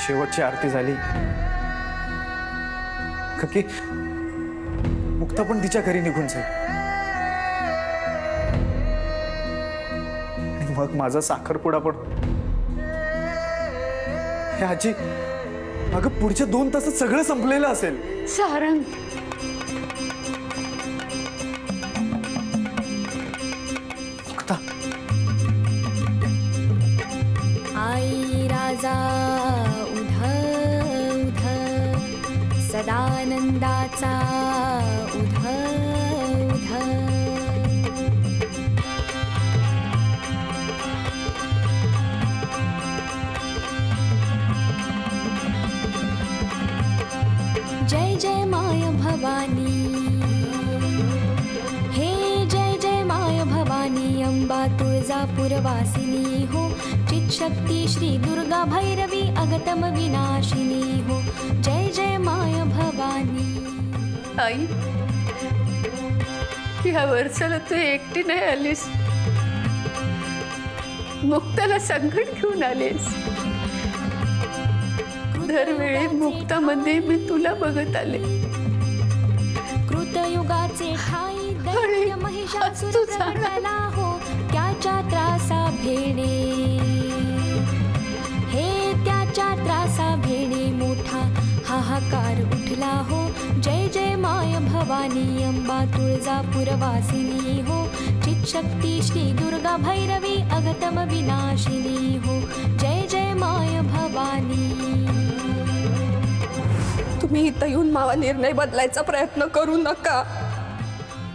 शेवटची आरती झाली की मुक्ता पण तिच्या घरी निघून जाईल आणि मग माझा साखरपुडा पण. हे आजी, अगं पुढच्या 2 तासात सगळं संपलेलं असेल. सारंग, मुक्ता, आई राजा उध उध सदानंदाचा उध उध. जय जय माय भवानी, हे जय जय माय भवानी, अंबा तुळजापूरवासिनी हो, चित्शक्ती श्री दुर्गा भैरवी अगतम विनाशिनी हो, जय जय माय भवानी. आई, या वर्षाला तू एकटी नाही आलीस, मुक्ताला संकट घेऊन आलीस. दरवेळी मुक्तामध्ये मी तुला बघत आले. कृतयुगाचे ठाई दैत्य महिषासुर प्रगटला हो, त्याच्या त्रासा भेणे, हे त्याच्या त्रासा भेणे, मोठा हाहाकार उठला हो. जय जय माय भवानी, अंबा तुळजापूरवासिनी हो, चित्शक्ती श्री दुर्गा भैरवी अगतम विनाशिनी हो, जय जय माय भवानी. तुम्ही इथं येऊन मावा निर्णय बदलायचा प्रयत्न करू नका,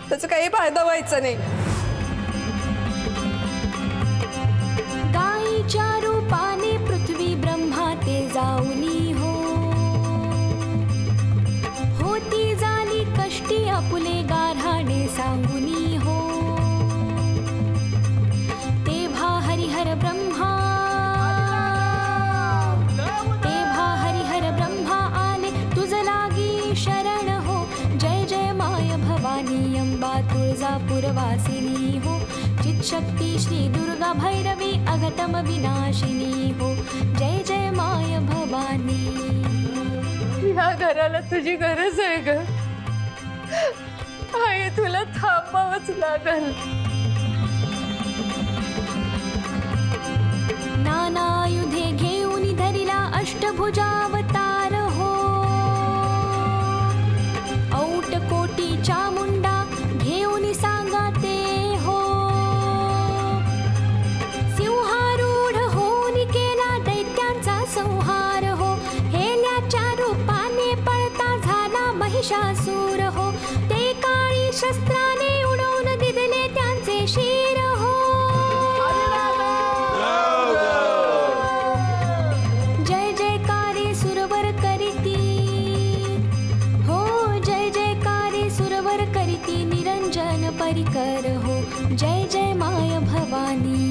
त्याचा काही फायदा व्हायचा नाही. गाईच्या रूपाने पृथ्वी ब्रह्मा ते जाऊनी हो, होती झाली कष्टी आपुले गाऱ्हाणे सांगुनी हो. तेव्हा हरिहर ब्रह्मा, तेव्हा हरिहर ब्रह्मा आले तुझ लागी शरण हो. जय जय माय भवानी, अंबा तुळजापूरवासिनी हो, चित्शक्ती श्री दुर्गा भैरवी अगतम विनाशिनी हो, जय जय माय भवानी. या घराला तुझी गरज आहे ग आई, तुला थांबावंच लागल. नानायुधे घेऊन धरिला अष्टभुजावतार हो, औट कोटीच्या मुंडा घेऊन सांगा ते हो. सिंहारूढ होऊन केला दैत्यांचा संहार हो, हेल्याच्या रूपाने पळता झाला महिषासूर हो, ते काळी शस्त्राने उडवून दिदले त्यांचे शिर हो. जय जयकारे सुरवर करीती हो, जय जयकारे सुरवर करीती, निरंजन परिकर हो. जय जय माय भवानी,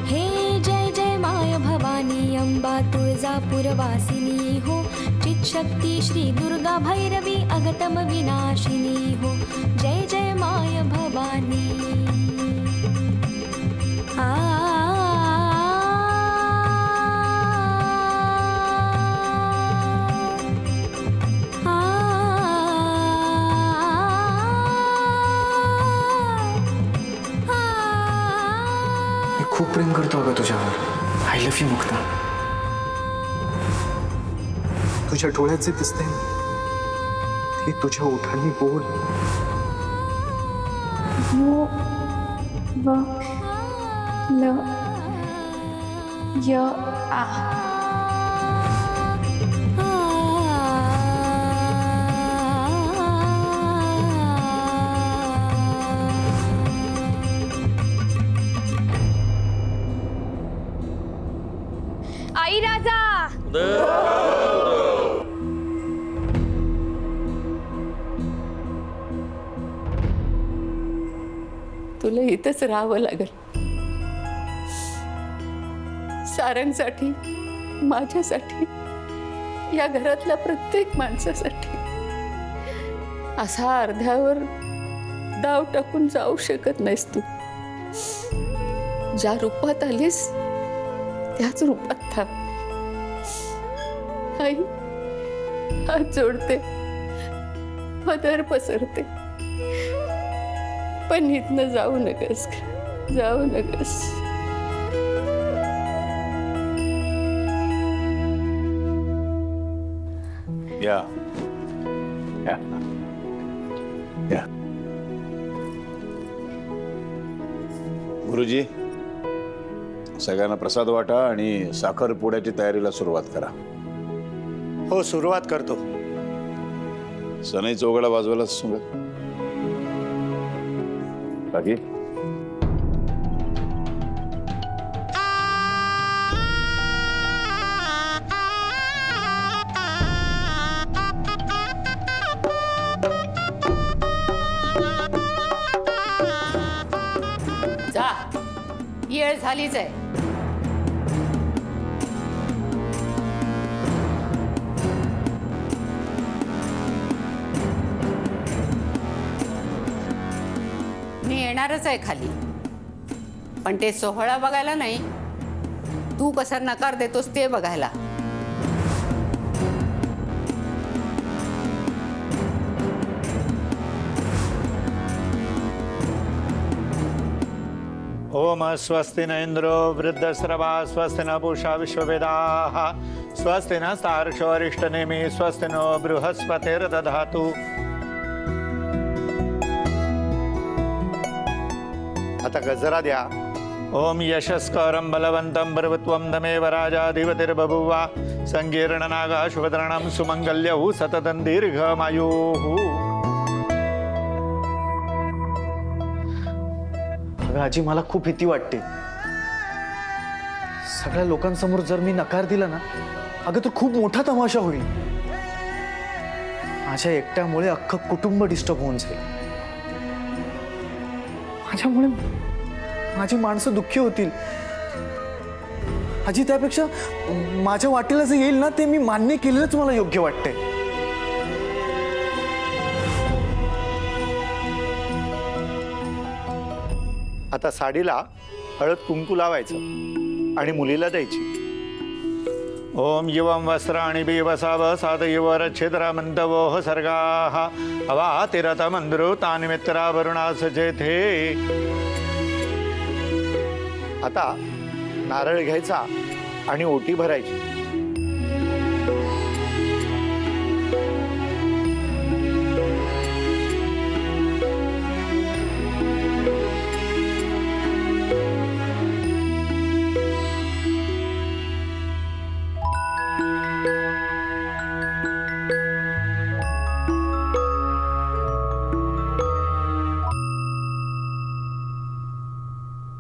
हे जय जय माय भवानी, अंबा तुळजापूरवासिनी हो, चित्शक्ती श्री दुर्गा भैरवी अगतम विनाशिनी हो, जय जय माय भवानी. मी खूप प्रेम करतो अगं तुझ्यावर. I love you Mukta. तुझ्या डोळ्यात जे दिसते ते तुझ्या ओठांनी बोल. आई राजा, तुला इथंच राहावं लागेल. सारंगसाठी, माझ्यासाठी, या घरातल्या प्रत्येक माणसासाठी. असा अर्ध्यावर दाव टाकून जाऊ शकत नाहीस तू. ज्या रूपात आलीस त्याच रूपात थांब. आई हात जोडते, पदर पसरते, पण इथनं जाऊ नकस, जाऊ नकस. या या या गुरुजी, सगळ्यांना प्रसाद वाटा आणि साखरपुड्याची तयारीला सुरुवात करा. हो, सुरुवात करतो. सनई चौघडा बाजूला सांगा. बाकी जा, येळ झालीच आहे. मी येणारच आहे खाली, पण ते सोहळा बघायला नाही, तू कसा नकार देतोस ते बघायला. ओम स्वस्ति न इंद्रो वृद्धस्रवा स्वस्ति न पूषा विश्ववेदाः स्वस्ति न स्तार्क्ष्यो अरिष्टनेमि स्वस्ति नो बृहस्पतिर्दधातु. आता गजरा द्या. ओम यशस्करं बलवन्तं प्रभुत्वं दमेव राजाधिपतिर्बभूवा संकीर्णनागा शुभद्रणं सुमंगल्यौ सततं दीर्घमायुः. अगं आजी, मला खूप भीती वाटते. सगळ्या लोकांसमोर जर मी नकार दिला ना, अगं तर खूप मोठा तमाशा होईल. माझ्या एकट्यामुळे अख्खं कुटुंब डिस्टर्ब होऊन जाईल. माझ्यामुळे माझी माणसं दुःखी होतील. आजी, त्यापेक्षा माझ्या वाटेला जे येईल ना, ते मी मान्य केलेलंच मला योग्य वाटतंय. आता साडीला हळद कुंकू लावायचं आणि मुलीला द्यायची. ओम युवं वस्त्राणि बिवसाव साधयुवर छिद्रमन्तवोः सर्गाः अवातिरतमन्द्रुतानि मित्रावरुणास जेथे. आता नारळ घ्यायचा आणि ओटी भरायची.